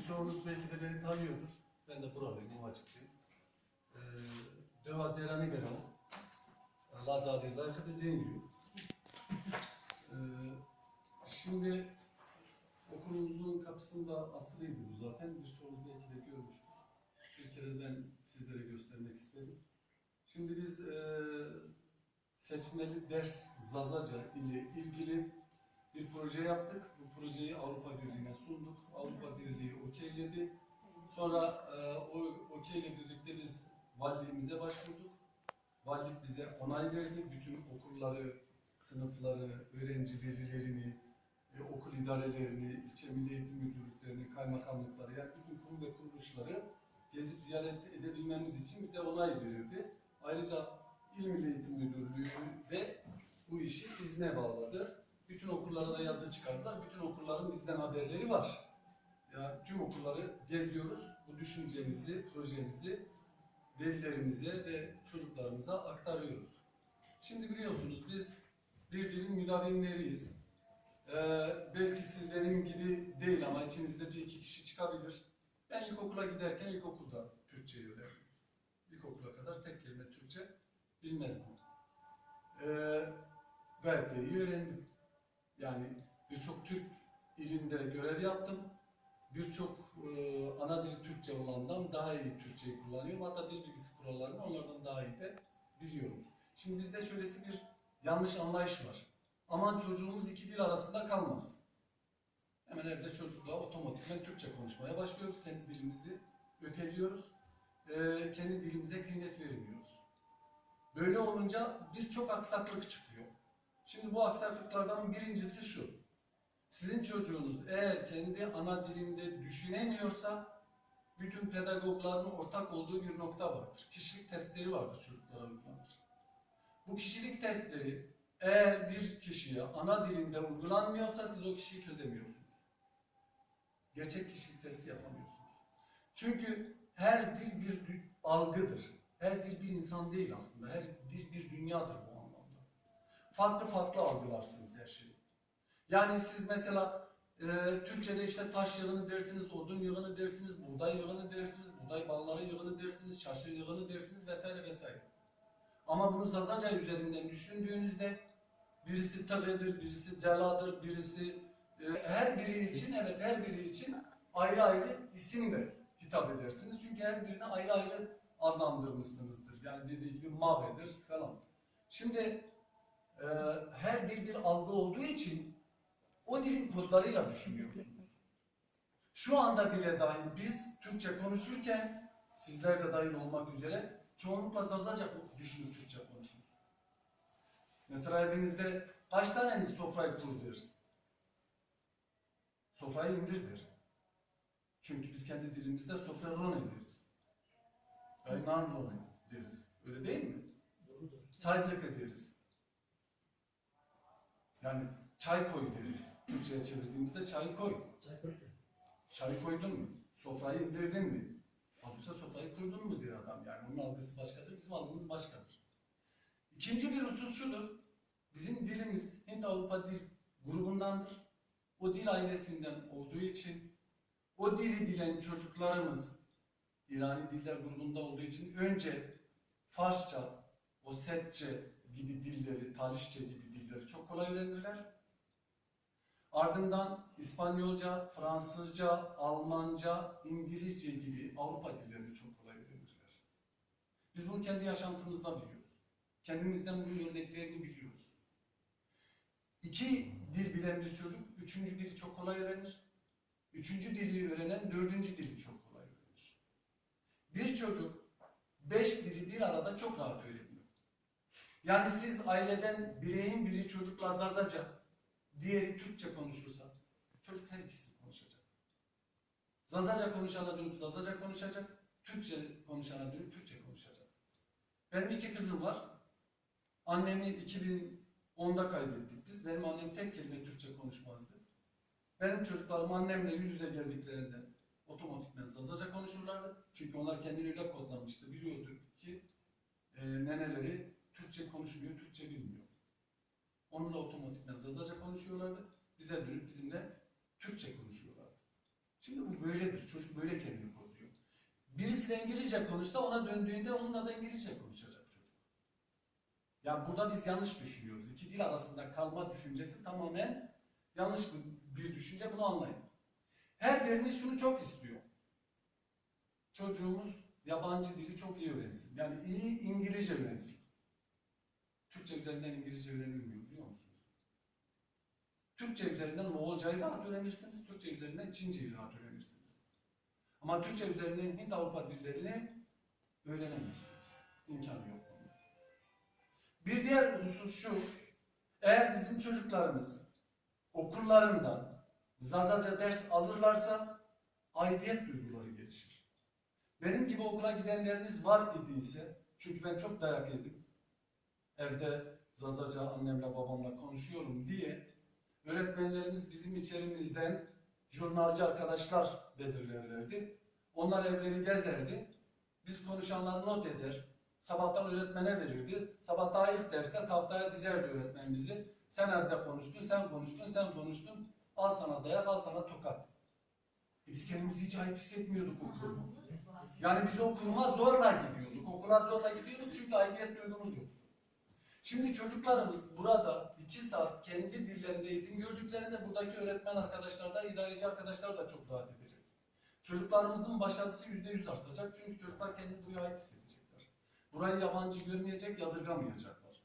Birçoğunuz belki de beni tanıyordur. Ben de buralıyım, Uvacıklıyım. Döva Zerani Beram. Lazadir Zayıfı'da Cengülü. Şimdi okulumuzun kapısında asılıydı bu zaten. Birçoğunuz belki de görmüştür. Bir kere ben sizlere göstermek istedim. Şimdi biz seçmeli ders Zazaca ile ilgili bir proje yaptık. Bu projeyi Avrupa Birliği'ne sunduk. Avrupa Birliği okeyledi. Sonra o okeyle birlikte biz valiliğimize başvurduk. Valilik bize onay verdi. Bütün okulları, sınıfları, öğrenci velilerini, okul idarelerini, ilçe milli eğitim müdürlüklerini, kaymakamlıkları, yani bütün kurum ve kuruluşları gezip ziyaret edebilmemiz için bize onay verildi. Ayrıca İl Milli Eğitim Müdürlüğü de bu işi izne bağladı. Bütün okullara da yazı çıkardılar. Bütün okulların bizden haberleri var. Yani tüm okulları geziyoruz. Bu düşüncemizi, projemizi velilerimize ve çocuklarımıza aktarıyoruz. Şimdi biliyorsunuz biz bir dilin müdavimleriyiz. Belki siz benim gibi değil ama içinizde bir iki kişi çıkabilir. Ben ilkokula giderken ilkokulda Türkçeyi öğrendim. İlkokula kadar tek kelime Türkçe bilmezdim. Gayet de iyi öğrendim. Yani birçok Türk ilinde görev yaptım. Birçok ana dili Türkçe olandan daha iyi Türkçeyi kullanıyorum. Hatta dil bilgisi kurallarını onlardan daha iyi de biliyorum. Şimdi bizde şöylesi bir yanlış anlayış var. Aman çocuğumuz iki dil arasında kalmaz. Hemen evde çocukla otomatikman Türkçe konuşmaya başlıyoruz. Kendi dilimizi öteliyoruz. Kendi dilimize kıymet vermiyoruz. Böyle olunca birçok aksaklık çıkıyor. Şimdi bu aksaklıklardan birincisi şu. Sizin çocuğunuz eğer kendi ana dilinde düşünemiyorsa bütün pedagogların ortak olduğu bir nokta vardır. Kişilik testleri vardır çocuklara uygulanır. Bu kişilik testleri eğer bir kişiye ana dilinde uygulanmıyorsa siz o kişiyi çözemiyorsunuz. Gerçek kişilik testi yapamıyorsunuz. Çünkü her dil bir algıdır. Her dil bir insan değil aslında. Her dil bir dünyadır bu anlamda. Farklı farklı algılarsınız her şeyi. Yani siz mesela Türkçe'de işte taş yığını dersiniz, odun yığını dersiniz, buğday yığını dersiniz, buğday balları yığını dersiniz, çarşı yığını dersiniz vesaire vesaire. Ama bunu Zazaca üzerinden düşündüğünüzde birisi tağıdır, birisi celadır, birisi her biri için, evet her biri için ayrı ayrı isimle hitap edersiniz. Çünkü her birine ayrı ayrı adlandırmışsınızdır. Yani dediği gibi mağedir falan. Şimdi her dil bir algı olduğu için o dilin kodlarıyla düşünüyorsunuz. Şu anda bile dahi biz Türkçe konuşurken, sizler de dahil olmak üzere, çoğunlukla Zazaca düşünüp Türkçe konuşuyoruz. Mesela evinizde kaç taneniz sofrayı kur der? Sofrayı indir der. Çünkü biz kendi dilimizde sofra rone deriz. Kaynan rone deriz. Öyle değil mi? Çay tıkı deriz. Yani çay koy deriz. Türkçe'ye çevirdiğimizde çay koy. Çay koydun mu? Sofrayı indirdin mi? Hadise sofrayı kurdun mu diyor adam. Yani onun algısı başkadır, bizim algımız başkadır. İkinci bir husus şudur. Bizim dilimiz Hint-Avrupa dil grubundandır. O dil ailesinden olduğu için o dili bilen çocuklarımız İrani diller grubunda olduğu için önce Farsça, Osetçe gibi dilleri, Talişçe gibi dilleri çok kolay öğrenirler. Ardından İspanyolca, Fransızca, Almanca, İngilizce gibi Avrupa dillerini çok kolay öğrenirler. Biz bunu kendi yaşantımızda biliyoruz. Kendimizden bunun örneklerini biliyoruz. İki dil bilen bir çocuk, üçüncü dili çok kolay öğrenir. Üçüncü dili öğrenen, dördüncü dili çok kolay öğrenir. Bir çocuk, beş dili bir arada çok rahat öğreniyor. Yani siz aileden bireyin biri çocukla Zazaca, diğeri Türkçe konuşursa, çocuk her ikisini konuşacak. Zazaca konuşana dönüp Zazaca konuşacak, Türkçe konuşana dönüp Türkçe konuşacak. Benim iki kızım var. Annemi 2010'da kaybettik biz. Benim annem tek kelime Türkçe konuşmazdı. Benim çocuklarım annemle yüz yüze geldiklerinde otomatikman Zazaca konuşurlardı. Çünkü onlar kendini öyle kodlamıştı. Biliyordu ki neneleri Türkçe konuşmuyor, Türkçe bilmiyor. Onunla otomatikman Zazaca konuşuyorlardı. Bize dönüp bizimle Türkçe konuşuyorlardı. Şimdi bu böyledir. Çocuk böyle kendini koruyor. Birisi de İngilizce konuşsa ona döndüğünde onunla da İngilizce konuşacak çocuk. Yani burada biz yanlış düşünüyoruz. İki dil arasında kalma düşüncesi tamamen yanlış bir düşünce. Bunu anlayın. Her biriniz şunu çok istiyor. Çocuğumuz yabancı dili çok iyi öğrensin. Yani iyi İngilizce öğrensin. Türkçe üzerinden İngilizce öğrenilmiyor biliyor musunuz? Türkçe üzerinden Moğolcayı rahat öğrenirsiniz. Türkçe üzerinden Çince'yi rahat öğrenirsiniz. Ama Türkçe üzerinden Hint Avrupa dillerini öğrenemezsiniz. İmkanı yok. Bir diğer husus şu. Eğer bizim çocuklarımız okullarında Zazaca ders alırlarsa aidiyet duyguları gelişir. Benim gibi okula gidenleriniz var idiyse, çünkü ben çok dayak yedim. Evde Zazaca annemle babamla konuşuyorum diye öğretmenlerimiz bizim içerimizden jurnalci arkadaşlar belirlerlerdi. Onlar evleri gezerdi. Biz konuşanları not eder. Sabahtan öğretmene verirdi. Sabah daha ilk derste tahtaya dizerdi öğretmen bizi. Sen evde konuştun, sen konuştun, sen konuştun. Al sana dayak, al sana tokat. Biz kendimizi hiç ait hissetmiyorduk okulda. Yani biz okula zorla gidiyorduk. Okula zorla gidiyorduk çünkü aidiyet duygumuz yok. Şimdi çocuklarımız burada 2 saat kendi dillerinde eğitim gördüklerinde buradaki öğretmen arkadaşlar da, idareci arkadaşlar da çok rahat edecek. Çocuklarımızın başarısı %100 artacak çünkü çocuklar kendini buraya ait hissedecekler. Burayı yabancı görmeyecek, yadırgamayacaklar.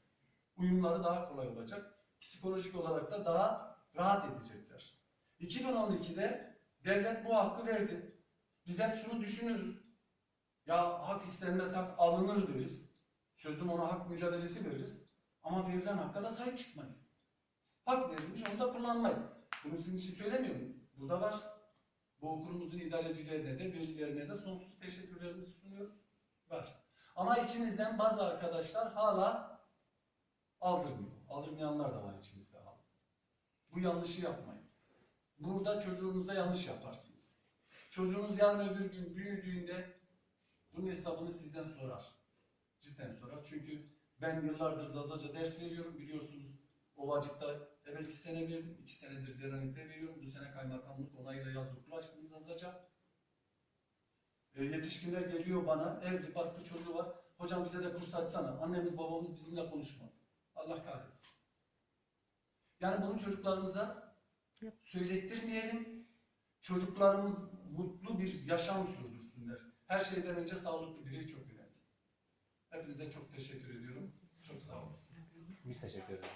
Uyumları daha kolay olacak. Psikolojik olarak da daha rahat edecekler. 2012'de devlet bu hakkı verdi. Biz hep şunu düşünürüz. Ya hak istenmez, hak alınır deriz. Sözüm ona hak mücadelesi veririz. Ama verilen hakka da sahip çıkmayız. Hak verilmiş, onu da kullanmayız. Bunu sizin için söylemiyorum. Burada var. Bu okulumuzun idarecilerine de, velilerine de sonsuz teşekkürlerimizi sunuyoruz. Var. Ama içinizden bazı arkadaşlar hala aldırmıyor. Aldırmayanlar da var içinizde hala. Bu yanlışı yapmayın. Burada çocuğunuza yanlış yaparsınız. Çocuğunuz yarın öbür gün büyüdüğünde bunun hesabını sizden sorar. Cidden sorar. Çünkü ben yıllardır Zazaca ders veriyorum. Biliyorsunuz Ovacık'ta evvel 2 sene verdim. 2 senedir Zeranik'te veriyorum. Bu sene kaymakamlık onayla yazı okulu açtım Zazaca. Yetişkinler geliyor bana. Evli, barklı çocuğu var. Hocam bize de kurs açsana. Annemiz babamız bizimle konuşmadı. Allah kahretsin. Yani bunu çocuklarımıza söylettirmeyelim. Çocuklarımız mutlu bir yaşam sürdürsünler. Her şeyden önce sağlıklı birey çok önemli. Hepinize çok teşekkür ediyorum. Çok sağ olun. Biz teşekkür ederiz.